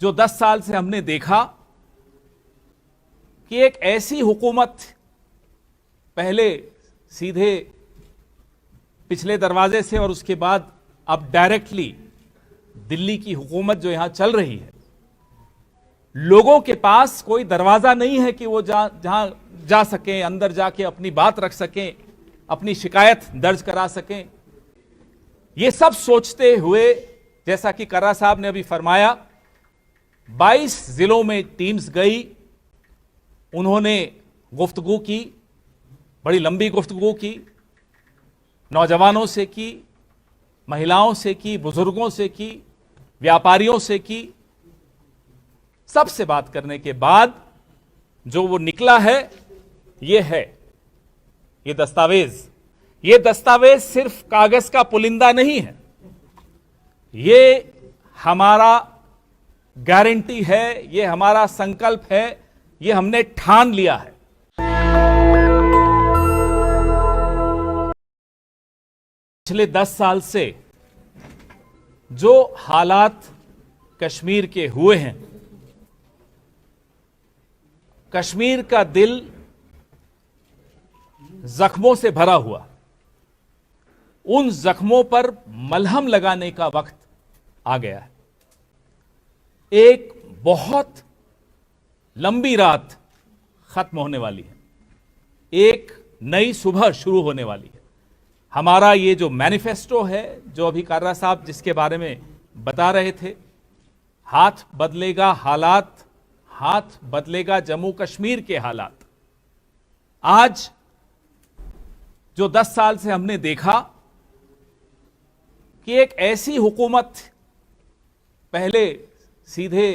जो 10 साल से हमने देखा कि एक ऐसी हुकूमत पहले सीधे पिछले दरवाजे से और उसके बाद अब डायरेक्टली दिल्ली की हुकूमत जो यहां चल रही है, लोगों के पास कोई दरवाजा नहीं है कि वो जहां जा सकें, अंदर जाके अपनी बात रख सकें, अपनी शिकायत दर्ज करा सकें। ये सब सोचते हुए, जैसा कि कर्रा साहब ने अभी फरमाया, 22 जिलों में टीम्स गई, उन्होंने गुफ्तगू की, बड़ी लंबी गुफ्तगू की, नौजवानों से की, महिलाओं से की, बुजुर्गों से की, व्यापारियों से की। सबसे बात करने के बाद जो वो निकला है, ये है ये दस्तावेज। ये दस्तावेज सिर्फ कागज का पुलिंदा नहीं है, ये हमारा गारंटी है, ये हमारा संकल्प है, ये हमने ठान लिया है। पिछले 10 साल से जो हालात कश्मीर के हुए हैं, कश्मीर का दिल जख्मों से भरा हुआ, उन जख्मों पर मलहम लगाने का वक्त आ गया है। एक बहुत लंबी रात खत्म होने वाली है, एक नई सुबह शुरू होने वाली है। हमारा ये जो मैनिफेस्टो है, जो अभी कर्रा साहब जिसके बारे में बता रहे थे, हाथ बदलेगा हालात, हाथ बदलेगा जम्मू कश्मीर के हालात। आज जो 10 साल से हमने देखा कि एक ऐसी हुकूमत पहले सीधे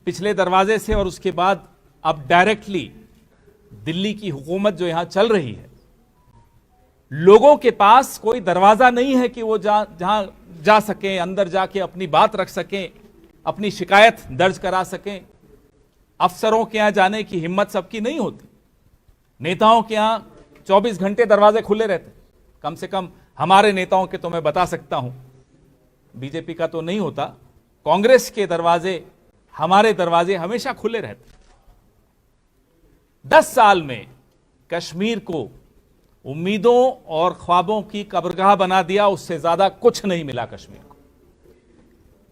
पिछले दरवाजे से और उसके बाद अब डायरेक्टली दिल्ली की हुकूमत जो यहां चल रही है, लोगों के पास कोई दरवाजा नहीं है कि वो जहां जा सकें, अंदर जाके अपनी बात रख सकें, अपनी शिकायत दर्ज करा सकें। अफसरों के यहां जाने की हिम्मत सबकी नहीं होती। नेताओं के यहां 24 घंटे दरवाजे खुले रहते, कम से कम हमारे नेताओं के तो मैं बता सकता हूं, बीजेपी का तो नहीं होता, कांग्रेस के दरवाजे, हमारे दरवाजे हमेशा खुले रहते। 10 साल में कश्मीर को उम्मीदों और ख्वाबों की कब्रगाह बना दिया, उससे ज्यादा कुछ नहीं मिला कश्मीर को।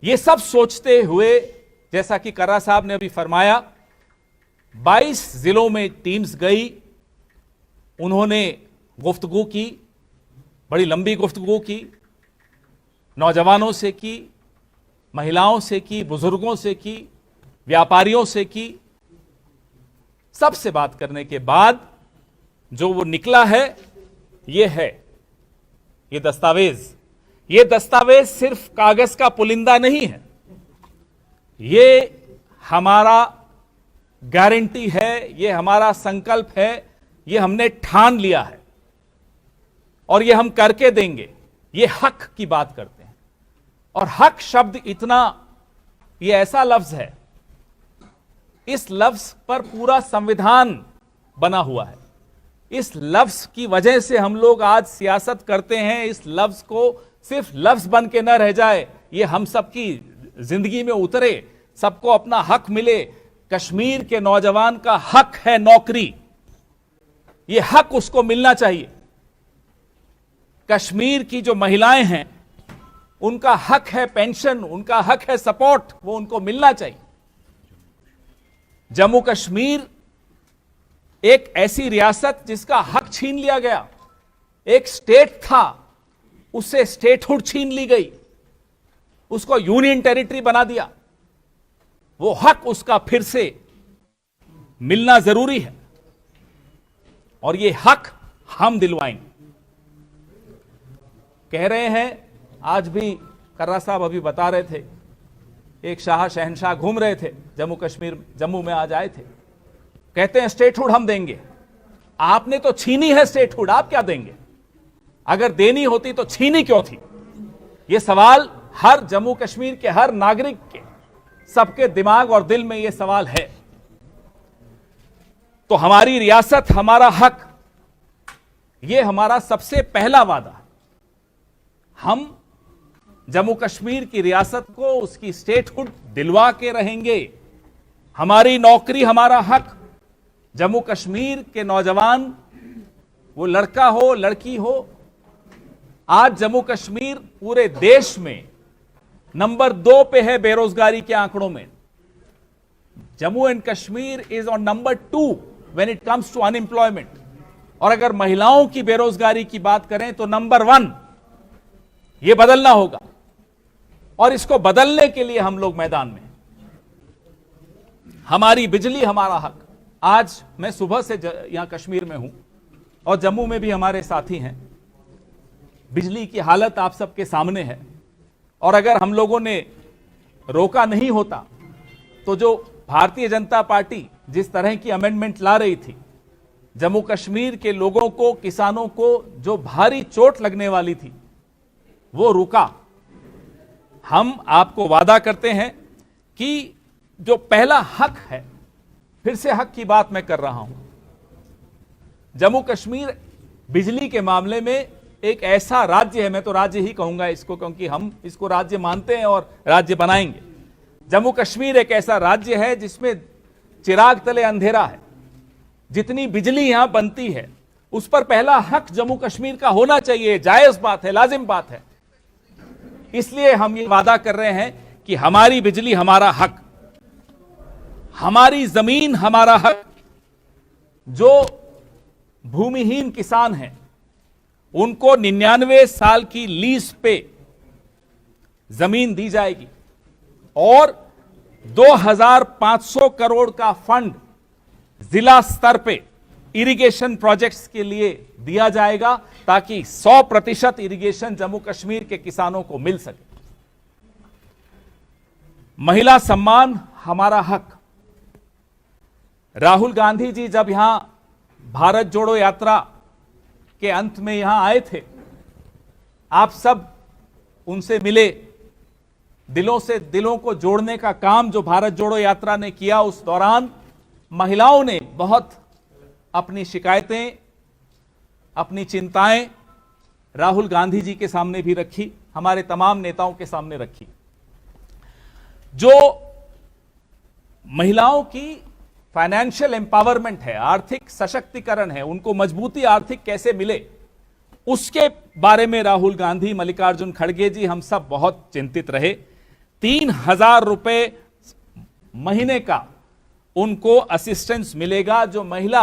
यह सब सोचते हुए, जैसा कि कर्रा साहब ने अभी फरमाया, 22 जिलों में टीम्स गई, उन्होंने गुफ्तगू की, बड़ी लंबी गुफ्तगू की, नौजवानों से की, महिलाओं से की, बुजुर्गों से की, व्यापारियों से की। सबसे बात करने के बाद जो वो निकला है, ये है ये दस्तावेज। ये दस्तावेज सिर्फ कागज का पुलिंदा नहीं है, ये हमारा गारंटी है, ये हमारा संकल्प है, ये हमने ठान लिया है और ये हम करके देंगे। ये हक की बात करते हैं, और हक शब्द इतना, ये ऐसा लफ्ज है, इस लफ्ज पर पूरा संविधान बना हुआ है। इस लफ्ज की वजह से हम लोग आज सियासत करते हैं। इस लफ्ज को सिर्फ लफ्ज बन के न रह जाए, ये हम सबकी जिंदगी में उतरे, सबको अपना हक मिले। कश्मीर के नौजवान का हक है नौकरी, ये हक उसको मिलना चाहिए। कश्मीर की जो महिलाएं हैं, उनका हक है पेंशन, उनका हक है सपोर्ट, वो उनको मिलना चाहिए। जम्मू कश्मीर एक ऐसी रियासत जिसका हक छीन लिया गया, एक स्टेट था, उससे स्टेटहुड छीन ली गई, उसको यूनियन टेरिटरी बना दिया। वो हक उसका फिर से मिलना जरूरी है, और ये हक हम दिलवाएंगे। कह रहे हैं, आज भी कर्रा साहब अभी बता रहे थे, एक शाह शहनशाह घूम रहे थे जम्मू कश्मीर, जम्मू में आज आए थे, कहते हैं स्टेटहुड हम देंगे। आपने तो छीनी है स्टेटहुड, आप क्या देंगे? अगर देनी होती तो छीनी क्यों थी? यह सवाल हर जम्मू कश्मीर के हर नागरिक के, सबके दिमाग और दिल में यह सवाल है। तो हमारी रियासत, हमारा हक, यह हमारा सबसे पहला वादा है। हम जम्मू कश्मीर की रियासत को उसकी स्टेटहुड दिलवा के रहेंगे। हमारी नौकरी हमारा हक। जम्मू कश्मीर के नौजवान, वो लड़का हो लड़की हो, आज जम्मू कश्मीर पूरे देश में नंबर 2 पे है बेरोजगारी के आंकड़ों में। Jammu and Kashmir is on number 2 when it comes to unemployment. और अगर महिलाओं की बेरोजगारी की बात करें तो नंबर 1। यह बदलना होगा और इसको बदलने के लिए हम लोग मैदान में। हमारी बिजली हमारा हक। आज मैं सुबह से यहां कश्मीर में हूं और जम्मू में भी हमारे साथी हैं। बिजली की हालत आप सबके सामने है और अगर हम लोगों ने रोका नहीं होता तो जो भारतीय जनता पार्टी जिस तरह की अमेंडमेंट ला रही थी, जम्मू कश्मीर के लोगों को, किसानों को जो भारी चोट लगने वाली थी, वो रुका। हम आपको वादा करते हैं कि जो पहला हक है, फिर से हक की बात मैं कर रहा हूं, जम्मू कश्मीर बिजली के मामले में एक ऐसा राज्य है, मैं तो राज्य ही कहूंगा इसको क्योंकि हम इसको राज्य मानते हैं और राज्य बनाएंगे। जम्मू कश्मीर एक ऐसा राज्य है जिसमें चिराग तले अंधेरा है। जितनी बिजली यहां बनती है उस पर पहला हक जम्मू कश्मीर का होना चाहिए। जायज बात है, लाजिम बात है। इसलिए हम ये वादा कर रहे हैं कि हमारी बिजली हमारा हक, हमारी जमीन हमारा हक। जो भूमिहीन किसान हैं उनको 99 साल की लीज पे जमीन दी जाएगी और 2500 करोड़ का फंड जिला स्तर पे इरिगेशन प्रोजेक्ट्स के लिए दिया जाएगा ताकि 100% इरिगेशन जम्मू कश्मीर के किसानों को मिल सके। महिला सम्मान हमारा हक। राहुल गांधी जी जब यहां भारत जोड़ो यात्रा के अंत में यहां आए थे, आप सब उनसे मिले। दिलों से दिलों को जोड़ने का काम जो भारत जोड़ो यात्रा ने किया, उस दौरान महिलाओं ने बहुत अपनी शिकायतें, अपनी चिंताएं राहुल गांधी जी के सामने भी रखी, हमारे तमाम नेताओं के सामने रखी। जो महिलाओं की फाइनेंशियल एम्पावरमेंट है, आर्थिक सशक्तिकरण है, उनको मजबूती आर्थिक कैसे मिले, उसके बारे में राहुल गांधी, मल्लिकार्जुन खड़गे जी, हम सब बहुत चिंतित रहे। 3000 रुपए महीने का उनको असिस्टेंस मिलेगा। जो महिला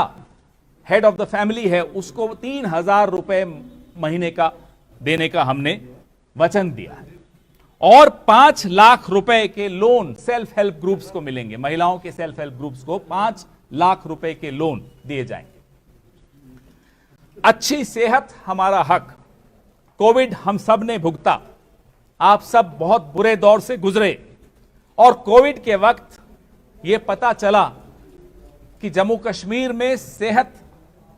हेड ऑफ द फैमिली है उसको 3000 रुपए महीने का देने का हमने वचन दिया है और 5 लाख रुपए के लोन सेल्फ हेल्प ग्रुप्स को मिलेंगे। महिलाओं के सेल्फ हेल्प ग्रुप्स को 5 लाख रुपए के लोन दिए जाएंगे। अच्छी सेहत हमारा हक। कोविड हम सब ने भुगता, आप सब बहुत बुरे दौर से गुजरे और कोविड के वक्त यह पता चला कि जम्मू कश्मीर में सेहत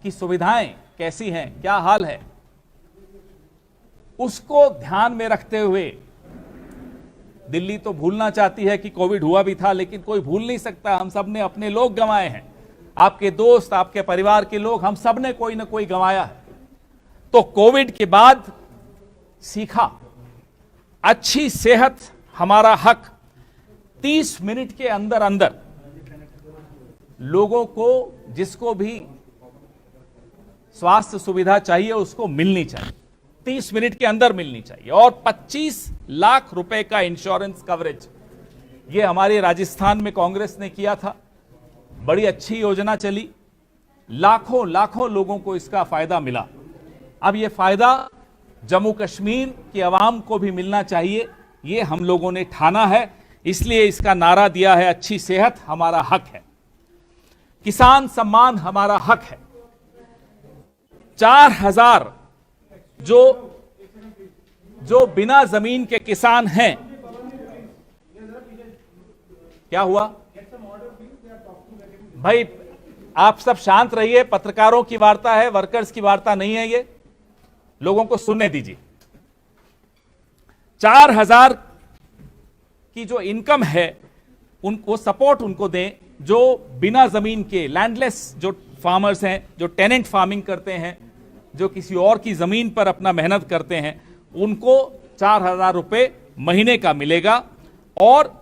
की सुविधाएं कैसी हैं, क्या हाल है। उसको ध्यान में रखते हुए दिल्ली तो भूलना चाहती है कि कोविड हुआ भी था, लेकिन कोई भूल नहीं सकता। हम सब ने अपने लोग गंवाए हैं, आपके दोस्त, आपके परिवार के लोग, हम सब ने कोई ना कोई गंवाया है। तो कोविड के बाद सीखा, अच्छी सेहत हमारा हक। 30 मिनट के अंदर अंदर लोगों को जिसको भी स्वास्थ्य सुविधा चाहिए उसको मिलनी चाहिए, 30 मिनट के अंदर मिलनी चाहिए। और 25 लाख रुपए का इंश्योरेंस कवरेज, ये हमारे राजस्थान में कांग्रेस ने किया था, बड़ी अच्छी योजना चली, लाखों लाखों लोगों को इसका फायदा मिला। अब यह फायदा जम्मू कश्मीर की आवाम को भी मिलना चाहिए, ये हम लोगों ने ठाना है। इसलिए इसका नारा दिया है, अच्छी सेहत हमारा हक है। किसान सम्मान हमारा हक है। 4000 जो बिना जमीन के किसान हैं, क्या हुआ भाई? आप सब शांत रहिए, पत्रकारों की वार्ता है, वर्कर्स की वार्ता नहीं है, ये लोगों को सुनने दीजिए। 4000 की जो इनकम है उनको सपोर्ट उनको दें जो बिना जमीन के, लैंडलेस जो फार्मर्स हैं, जो टेनेंट फार्मिंग करते हैं, जो किसी और की जमीन पर अपना मेहनत करते हैं, उनको 4,000 रुपए महीने का मिलेगा और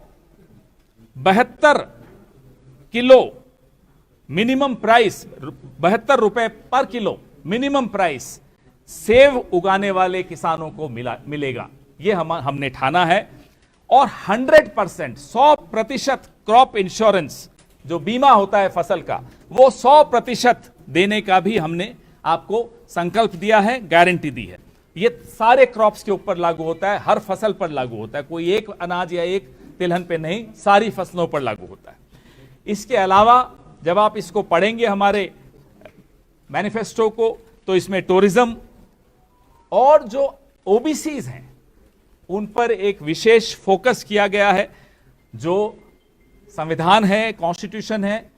72 किलो मिनिमम प्राइस, 72 रुपए पर किलो मिनिमम प्राइस सेब उगाने वाले किसानों को मिलेगा। यह हमने ठाना है। और 100%, 100% क्रॉप इंश्योरेंस, जो बीमा होता है फसल का, वो 100% देने का भी हमने आपको संकल्प दिया है, गारंटी दी है। ये सारे क्रॉप्स के ऊपर लागू होता है, हर फसल पर लागू होता है, कोई एक अनाज या एक तिलहन पे नहीं, सारी फसलों पर लागू होता है। इसके अलावा जब आप इसको पढ़ेंगे हमारे मैनिफेस्टो को, तो इसमें टूरिज्म और जो ओबीसीज हैं उन पर एक विशेष फोकस किया गया है। जो संविधान है, कॉन्स्टिट्यूशन है,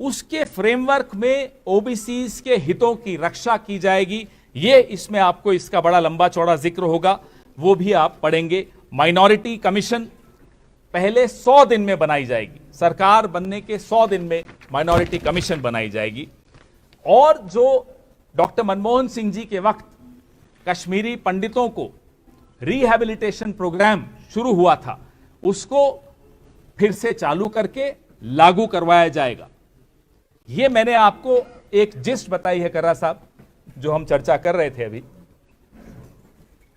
उसके फ्रेमवर्क में ओबीसीज के हितों की रक्षा की जाएगी। ये इसमें आपको इसका बड़ा लंबा चौड़ा जिक्र होगा, वो भी आप पढ़ेंगे। माइनॉरिटी कमीशन पहले 100 दिन में बनाई जाएगी, सरकार बनने के 100 दिन में माइनॉरिटी कमीशन बनाई जाएगी। और जो डॉक्टर मनमोहन सिंह जी के वक्त कश्मीरी पंडितों को रिहैबिलिटेशन प्रोग्राम शुरू हुआ था, उसको फिर से चालू करके लागू करवाया जाएगा। यह मैंने आपको एक जिस्ट बताई है कर्रा साहब, जो हम चर्चा कर रहे थे अभी।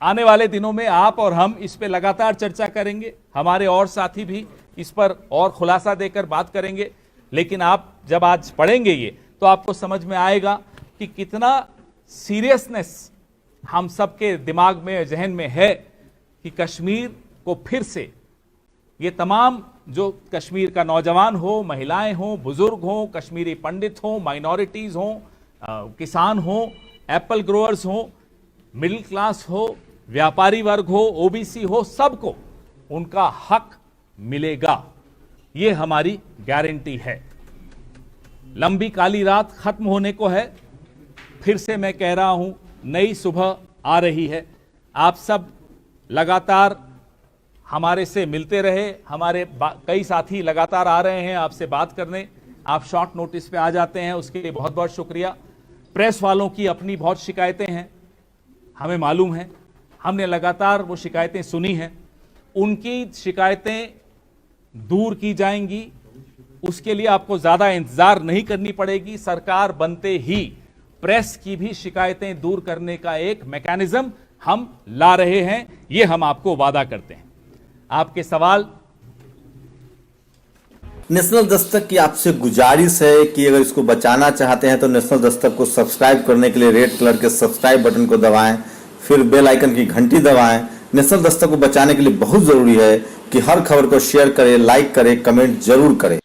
आने वाले दिनों में आप और हम इस पे लगातार चर्चा करेंगे, हमारे और साथी भी इस पर और खुलासा देकर बात करेंगे। लेकिन आप जब आज पढ़ेंगे ये, तो आपको समझ में आएगा कि कितना सीरियसनेस हम सबके दिमाग में, जहन में है कि कश्मीर को फिर से, ये तमाम जो कश्मीर का नौजवान हो, महिलाएं हो, बुजुर्ग हो, कश्मीरी पंडित हो, माइनॉरिटीज हो, किसान हो, एप्पल ग्रोअर्स हो, मिडिल क्लास हो, व्यापारी वर्ग हो, ओबीसी हो, सबको उनका हक मिलेगा। ये हमारी गारंटी है। लंबी काली रात खत्म होने को है। फिर से मैं कह रहा हूं, नई सुबह आ रही है। आप सब लगातार हमारे से मिलते रहे, हमारे कई साथी लगातार आ रहे हैं आपसे बात करने। आप शॉर्ट नोटिस पे आ जाते हैं, उसके लिए बहुत बहुत शुक्रिया। प्रेस वालों की अपनी बहुत शिकायतें हैं, हमें मालूम है, हमने लगातार वो शिकायतें सुनी हैं। उनकी शिकायतें दूर की जाएंगी, उसके लिए आपको ज्यादा इंतजार नहीं करनी पड़ेगी। सरकार बनते ही प्रेस की भी शिकायतें दूर करने का एक मैकेनिज्म हम ला रहे हैं, ये हम आपको वादा करते हैं। आपके सवाल। नेशनल दस्तक की आपसे गुजारिश है कि अगर इसको बचाना चाहते हैं तो नेशनल दस्तक को सब्सक्राइब करने के लिए रेड कलर के सब्सक्राइब बटन को दबाएं, फिर बेल आइकन की घंटी दबाएं। नेशनल दस्तक को बचाने के लिए बहुत जरूरी है कि हर खबर को शेयर करें, लाइक करें, कमेंट जरूर करें।